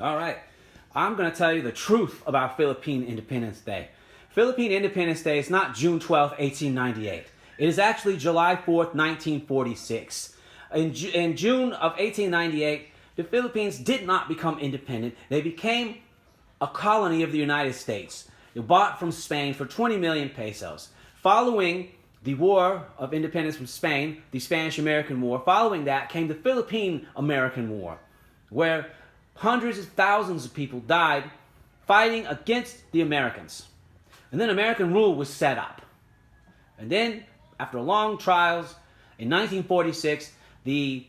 All right. I'm going to tell you the truth about Philippine Independence Day. Philippine Independence Day is not June 12, 1898. It is actually July 4th, 1946. In June of 1898, the Philippines did not become independent. They became a colony of the United States. They bought from Spain for 20 million pesos. Following the War of Independence from Spain, the Spanish-American War, following that came the Philippine-American War, where hundreds of thousands of people died fighting against the Americans. And then American rule was set up. And then, after long trials, in 1946, the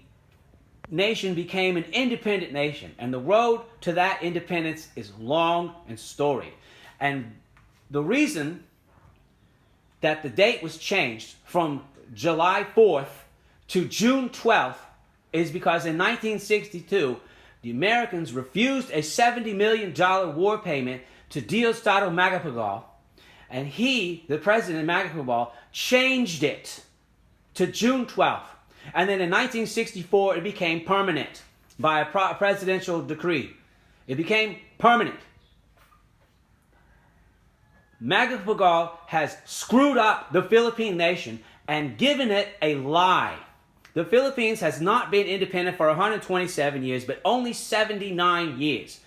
nation became an independent nation. And the road to that independence is long and storied. And the reason that the date was changed from July 4th to June 12th is because in 1962, the Americans refused a $70 million war payment to Diosdado Macapagal, and he, the president Macapagal, changed it to June 12th. And then in 1964, it became permanent by a presidential decree. It became permanent. Macapagal has screwed up the Philippine nation and given it a lie. The Philippines has not been independent for 127 years, but only 79 years.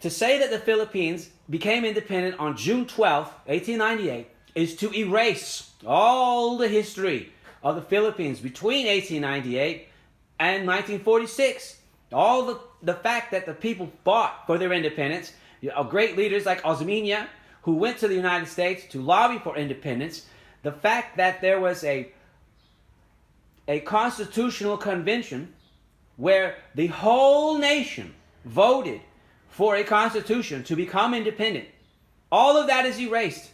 To say that the Philippines became independent on June 12, 1898, is to erase all the history of the Philippines between 1898 and 1946. All the fact that the people fought for their independence, great leaders like Osmeña, who went to the United States to lobby for independence, the fact that there was a constitutional convention where the whole nation voted for a constitution to become independent. All of that is erased.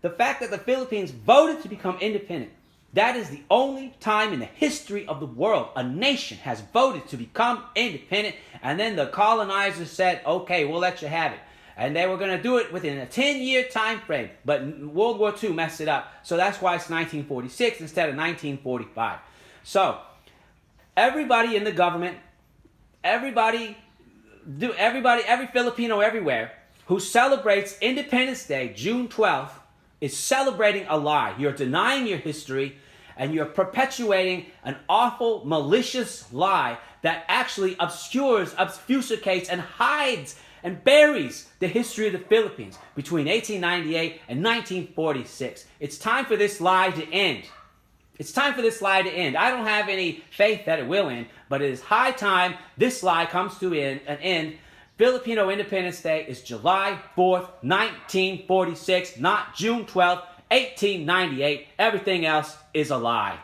The fact that the Philippines voted to become independent, that is the only time in the history of the world a nation has voted to become independent, and then the colonizers said, okay, we'll let you have it. And they were going to do it within a 10-year time frame. But World War II messed it up. So that's why it's 1946 instead of 1945. So everybody in the government, every Filipino everywhere who celebrates Independence Day, June 12th, is celebrating a lie. You're denying your history, and you're perpetuating an awful, malicious lie that actually obfuscates, and hides and buries the history of the Philippines between 1898 and 1946. It's time for this lie to end. It's time for this lie to end. I don't have any faith that it will end, but it is high time this lie comes to an end. Filipino Independence Day is July 4th, 1946, not June 12th, 1898. Everything else is a lie.